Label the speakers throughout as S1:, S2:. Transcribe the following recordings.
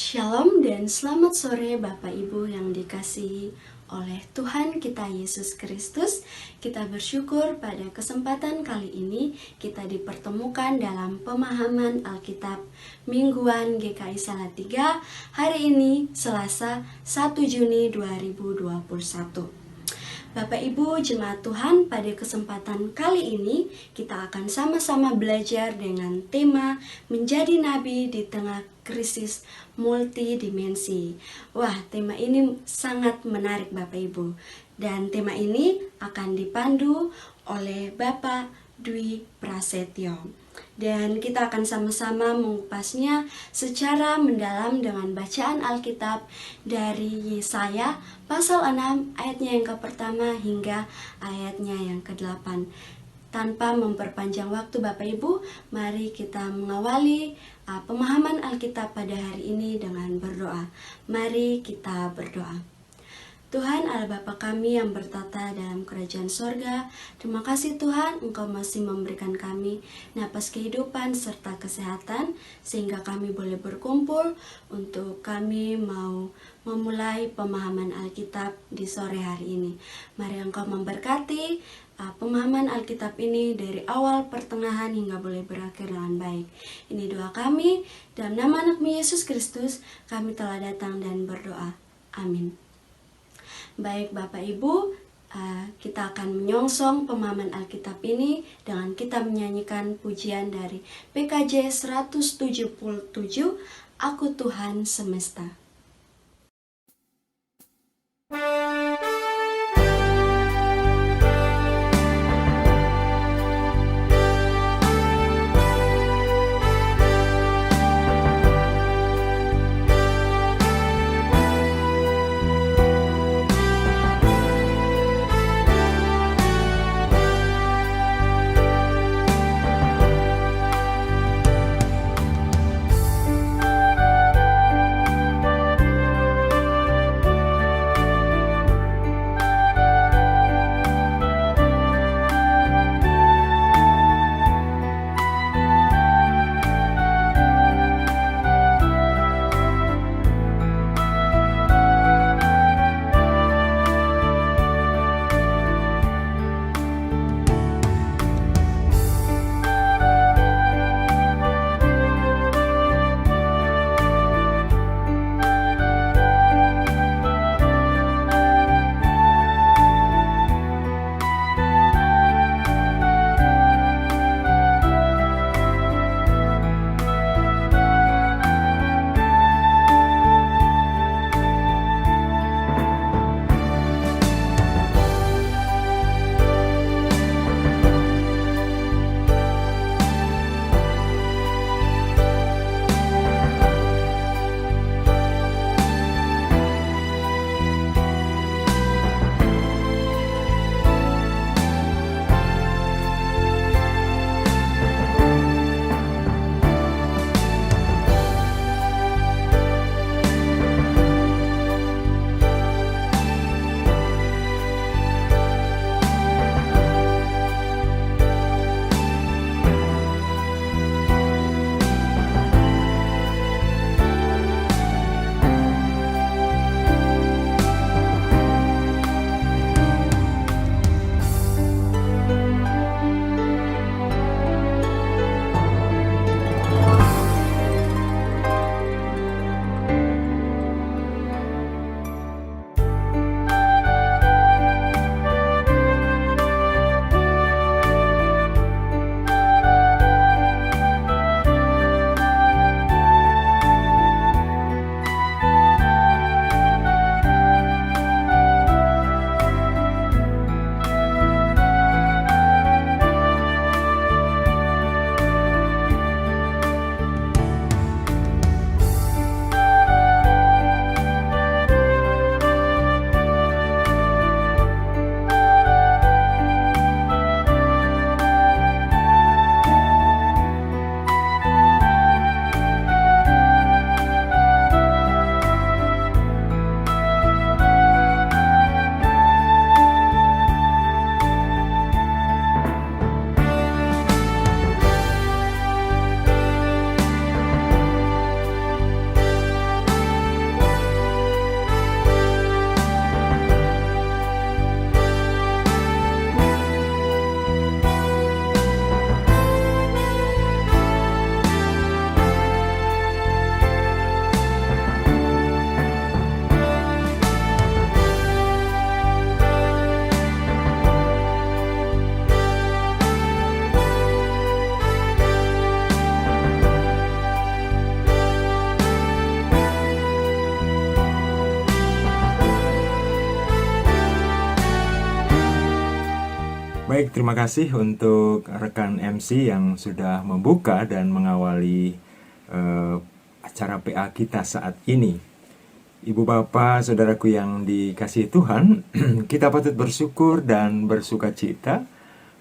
S1: Shalom dan selamat sore Bapak Ibu yang dikasihi oleh Tuhan kita Yesus Kristus. Kita bersyukur pada kesempatan kali ini kita dipertemukan dalam pemahaman Alkitab Mingguan GKI Salatiga hari ini Selasa 1 Juni 2021. Bapak Ibu Jemaat Tuhan, pada kesempatan kali ini kita akan sama-sama belajar dengan tema menjadi nabi di tengah krisis multidimensi. Wah, tema ini sangat menarik Bapak Ibu. Dan tema ini akan dipandu oleh Bapak Dwi Prasetyo. Dan kita akan sama-sama mengupasnya secara mendalam dengan bacaan Alkitab dari Yesaya pasal 6 ayatnya yang ke-1 hingga ayatnya yang ke-8. Tanpa memperpanjang waktu Bapak Ibu, mari kita mengawali pemahaman Alkitab pada hari ini dengan berdoa. Mari kita berdoa. Tuhan Allah Bapa kami yang bertata dalam kerajaan sorga, terima kasih Tuhan Engkau masih memberikan kami napas kehidupan serta kesehatan sehingga kami boleh berkumpul untuk kami mau memulai pemahaman Alkitab di sore hari ini. Mari Engkau memberkati pemahaman Alkitab ini dari awal pertengahan hingga boleh berakhir dengan baik. Ini doa kami, dalam nama anak-Mu Yesus Kristus kami telah datang dan berdoa. Amin. Baik Bapak Ibu, kita akan menyongsong pemahaman Alkitab ini dengan kita menyanyikan pujian dari PKJ 177, Aku Tuhan Semesta.
S2: Baik, terima kasih untuk rekan MC yang sudah membuka dan mengawali acara PA kita saat ini. Ibu bapak, saudaraku yang dikasihi Tuhan, kita patut bersyukur dan bersuka cita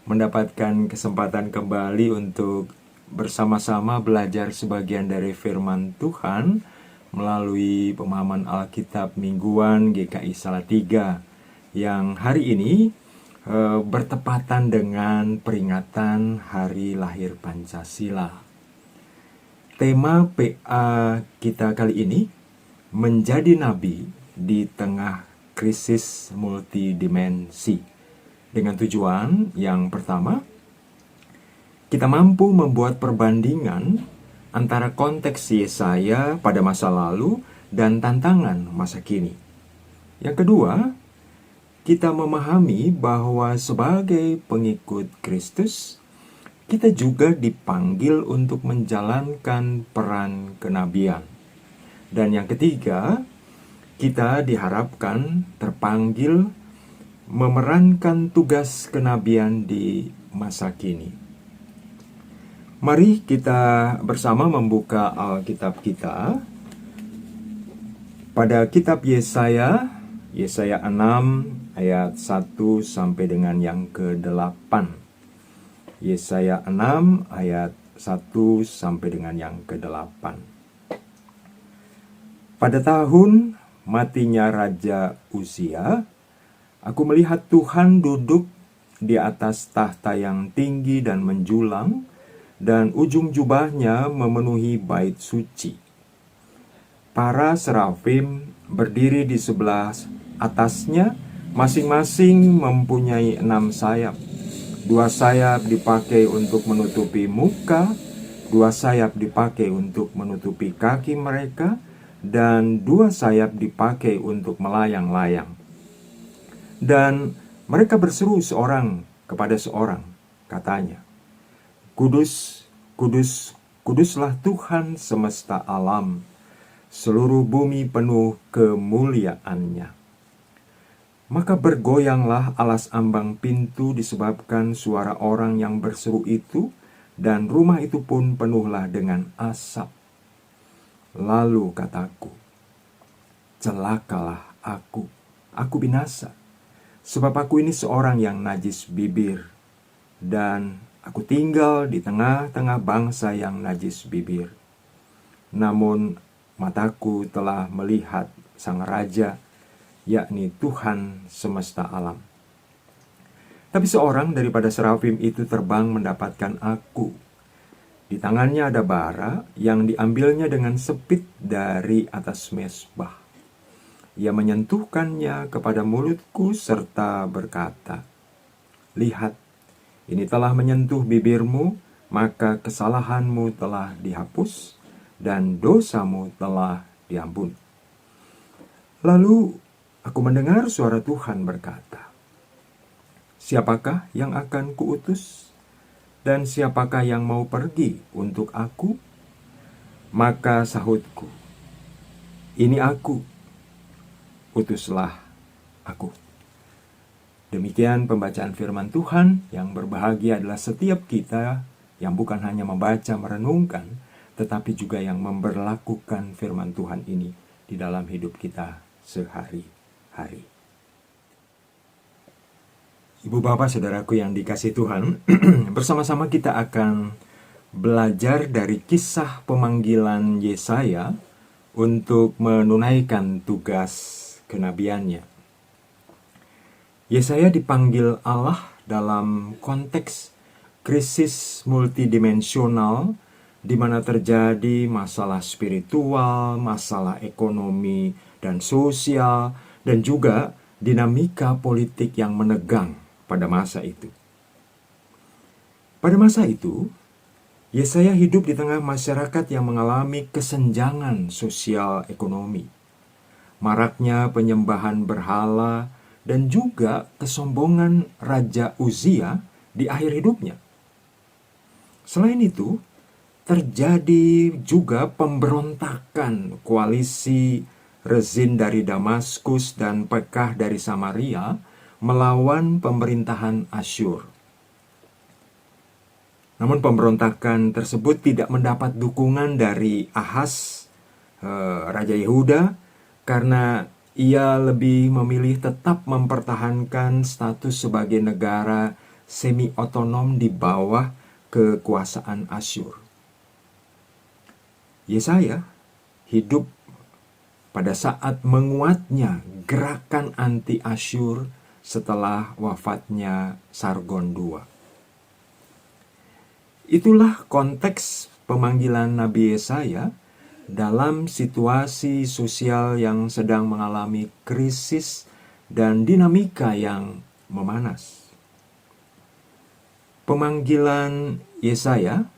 S2: mendapatkan kesempatan kembali untuk bersama-sama belajar sebagian dari firman Tuhan melalui pemahaman Alkitab mingguan GKI Salatiga yang hari ini bertepatan dengan peringatan Hari Lahir Pancasila. Tema PA kita kali ini, menjadi nabi di tengah krisis multidimensi. Dengan tujuan yang pertama, kita mampu membuat perbandingan antara konteks Yesaya pada masa lalu dan tantangan masa kini. Yang kedua, kita memahami bahwa sebagai pengikut Kristus, kita juga dipanggil untuk menjalankan peran kenabian. Dan yang ketiga, kita diharapkan terpanggil memerankan tugas kenabian di masa kini. Mari kita bersama membuka Alkitab kita pada kitab Yesaya 6 ayat 1 sampai dengan yang ke-8. Yesaya 6 ayat 1 sampai dengan yang ke-8. Pada tahun matinya Raja Uzia, aku melihat Tuhan duduk di atas tahta yang tinggi dan menjulang, dan ujung jubahnya memenuhi bait suci. Para serafim berdiri di sebelah atasnya, masing-masing mempunyai 6 sayap. 2 sayap dipakai untuk menutupi muka, 2 sayap dipakai untuk menutupi kaki mereka, dan 2 sayap dipakai untuk melayang-layang. Dan mereka berseru seorang kepada seorang, katanya, "Kudus, kudus, kuduslah Tuhan semesta alam, seluruh bumi penuh kemuliaannya." Maka bergoyanglah alas ambang pintu disebabkan suara orang yang berseru itu, dan rumah itu pun penuhlah dengan asap. Lalu kataku, celakalah aku binasa, sebab aku ini seorang yang najis bibir, dan aku tinggal di tengah-tengah bangsa yang najis bibir. Namun mataku telah melihat Sang Raja, yakni Tuhan semesta alam. Tapi seorang daripada serafim itu terbang mendapatkan aku. Di tangannya ada bara yang diambilnya dengan sepit dari atas mezbah. Ia menyentuhkannya kepada mulutku serta berkata, "Lihat, ini telah menyentuh bibirmu, maka kesalahanmu telah dihapus dan dosamu telah diampuni." Lalu aku mendengar suara Tuhan berkata, "Siapakah yang akan kuutus? Dan siapakah yang mau pergi untuk aku?" Maka sahutku, "Ini aku, utuslah aku." Demikian pembacaan firman Tuhan. Yang berbahagia adalah setiap kita yang bukan hanya membaca, merenungkan, tetapi juga yang memberlakukan firman Tuhan ini di dalam hidup kita sehari-hari. Ibu bapak saudaraku yang dikasihi Tuhan, bersama-sama kita akan belajar dari kisah pemanggilan Yesaya untuk menunaikan tugas kenabiannya. Yesaya dipanggil Allah dalam konteks krisis multidimensional, di mana terjadi masalah spiritual, masalah ekonomi dan sosial, dan juga dinamika politik yang menegang pada masa itu. Pada masa itu, Yesaya hidup di tengah masyarakat yang mengalami kesenjangan sosial ekonomi, maraknya penyembahan berhala, dan juga kesombongan Raja Uzia di akhir hidupnya. Selain itu, terjadi juga pemberontakan koalisi Rezin dari Damaskus dan Pekah dari Samaria melawan pemerintahan Asyur. Namun pemberontakan tersebut tidak mendapat dukungan dari Ahaz, Raja Yehuda, karena ia lebih memilih tetap mempertahankan status sebagai negara semi-otonom di bawah kekuasaan Asyur. Yesaya hidup pada saat menguatnya gerakan anti-Asyur setelah wafatnya Sargon II. Itulah konteks pemanggilan Nabi Yesaya dalam situasi sosial yang sedang mengalami krisis dan dinamika yang memanas. Pemanggilan Yesaya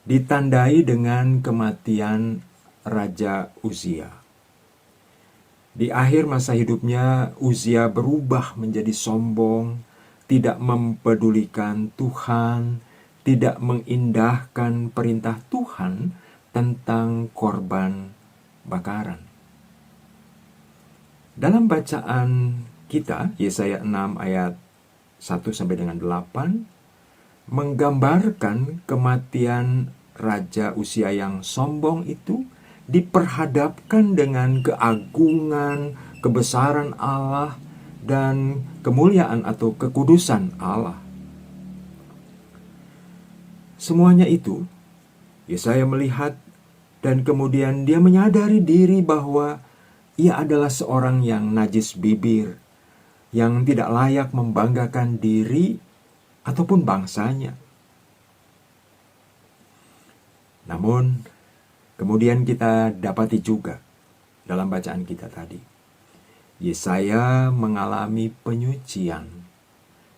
S2: ditandai dengan kematian Raja Uzia. Di akhir masa hidupnya, Uzia berubah menjadi sombong, tidak mempedulikan Tuhan, tidak mengindahkan perintah Tuhan tentang korban bakaran. Dalam bacaan kita, Yesaya 6 ayat 1 sampai dengan 8, menggambarkan kematian Raja Uzia yang sombong itu diperhadapkan dengan keagungan, kebesaran Allah, dan kemuliaan atau kekudusan Allah. Semuanya itu Yesaya melihat dan kemudian dia menyadari diri bahwa ia adalah seorang yang najis bibir, yang tidak layak membanggakan diri ataupun bangsanya. Namun, kemudian kita dapati juga dalam bacaan kita tadi, Yesaya mengalami penyucian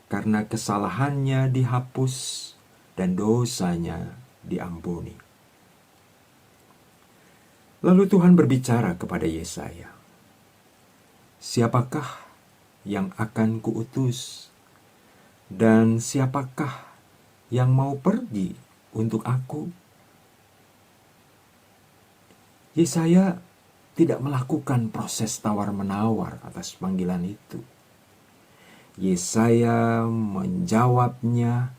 S2: karena kesalahannya dihapus dan dosanya diampuni. Lalu Tuhan berbicara kepada Yesaya, "Siapakah yang akan kuutus? Dan siapakah yang mau pergi untuk aku?" Yesaya tidak melakukan proses tawar-menawar atas panggilan itu. Yesaya menjawabnya,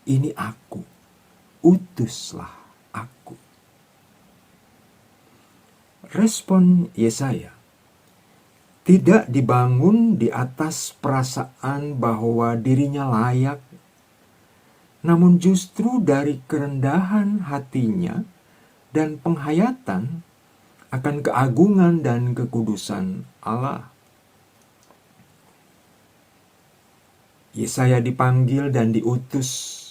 S2: "Ini aku, utuslah aku." Respon Yesaya tidak dibangun di atas perasaan bahwa dirinya layak, namun justru dari kerendahan hatinya dan penghayatan akan keagungan dan kekudusan Allah. Yesaya dipanggil dan diutus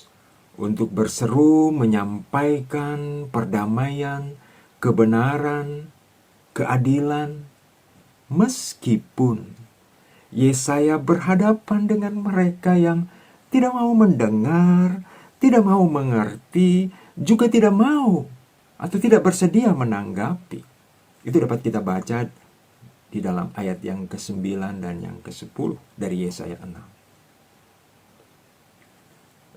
S2: untuk berseru menyampaikan perdamaian, kebenaran, keadilan, meskipun Yesaya berhadapan dengan mereka yang tidak mau mendengar, tidak mau mengerti, juga tidak mau atau tidak bersedia menanggapi. Itu dapat kita baca di dalam ayat yang ke-9 dan yang ke-10 dari Yesaya 6.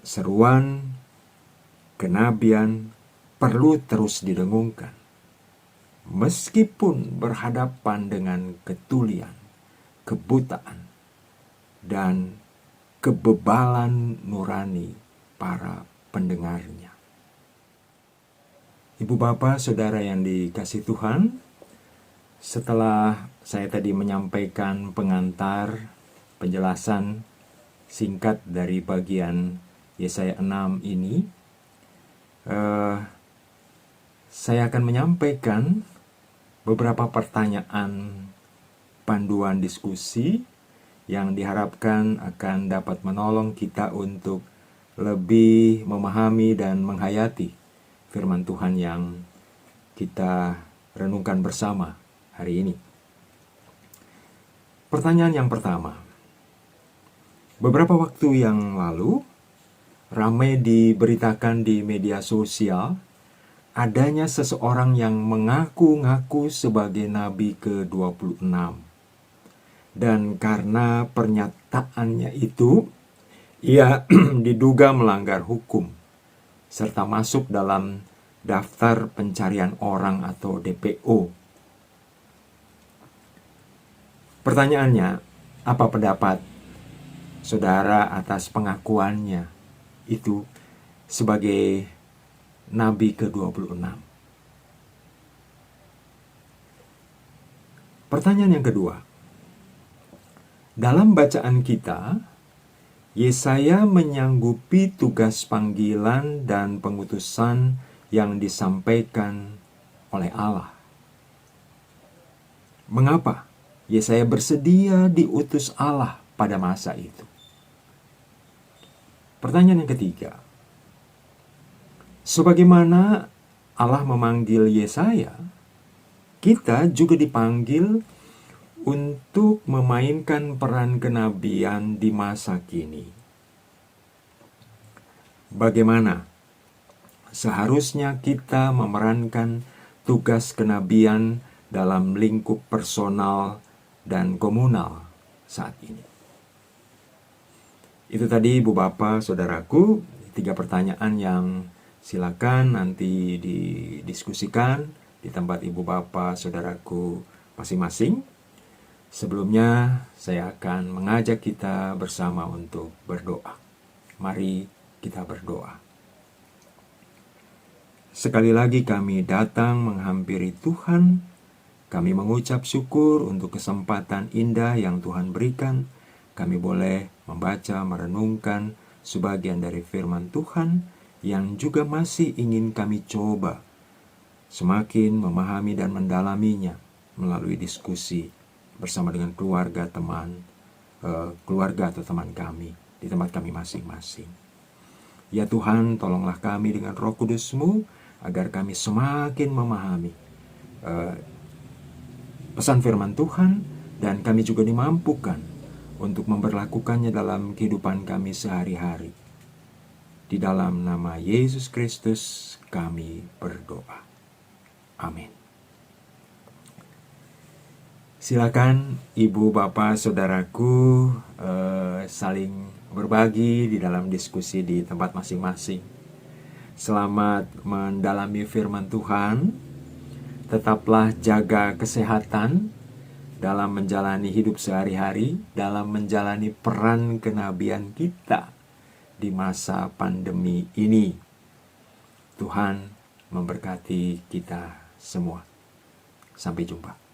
S2: Seruan kenabian perlu terus didengungkan. Meskipun berhadapan dengan ketulian, kebutaan, dan kebebalan nurani para pendengarnya. Ibu bapak saudara yang dikasihi Tuhan, setelah saya tadi menyampaikan pengantar, penjelasan singkat dari bagian Yesaya 6 ini, saya akan menyampaikan beberapa pertanyaan panduan diskusi yang diharapkan akan dapat menolong kita untuk lebih memahami dan menghayati firman Tuhan yang kita renungkan bersama hari ini. Pertanyaan yang pertama, beberapa waktu yang lalu ramai diberitakan di media sosial adanya seseorang yang mengaku-ngaku sebagai Nabi ke-26. Dan karena pernyataannya itu, ia diduga melanggar hukum, serta masuk dalam daftar pencarian orang atau DPO. Pertanyaannya, apa pendapat saudara atas pengakuannya itu sebagai Nabi ke-26. Pertanyaan yang kedua. Dalam bacaan kita, Yesaya menyanggupi tugas panggilan dan pengutusan yang disampaikan oleh Allah. Mengapa Yesaya bersedia diutus Allah pada masa itu? Pertanyaan yang ketiga. Sebagaimana Allah memanggil Yesaya, kita juga dipanggil untuk memainkan peran kenabian di masa kini. Bagaimana seharusnya kita memerankan tugas kenabian dalam lingkup personal dan komunal saat ini? Itu tadi Ibu Bapak Saudaraku, 3 pertanyaan yang silakan nanti didiskusikan di tempat Ibu Bapak Saudaraku masing-masing. Sebelumnya saya akan mengajak kita bersama untuk berdoa. Mari kita berdoa. Sekali lagi kami datang menghampiri Tuhan. Kami mengucap syukur untuk kesempatan indah yang Tuhan berikan. Kami boleh membaca, merenungkan sebagian dari firman Tuhan yang juga masih ingin kami coba semakin memahami dan mendalaminya melalui diskusi bersama dengan keluarga atau teman kami di tempat kami masing-masing. Ya Tuhan, tolonglah kami dengan Roh Kudus-Mu agar kami semakin memahami pesan firman Tuhan, dan kami juga dimampukan untuk memberlakukannya dalam kehidupan kami sehari-hari. Di dalam nama Yesus Kristus kami berdoa. Amin. Silakan Ibu, Bapak, Saudaraku saling berbagi di dalam diskusi di tempat masing-masing. Selamat mendalami firman Tuhan. Tetaplah jaga kesehatan dalam menjalani hidup sehari-hari, dalam menjalani peran kenabian kita di masa pandemi ini. Tuhan memberkati kita semua. Sampai jumpa.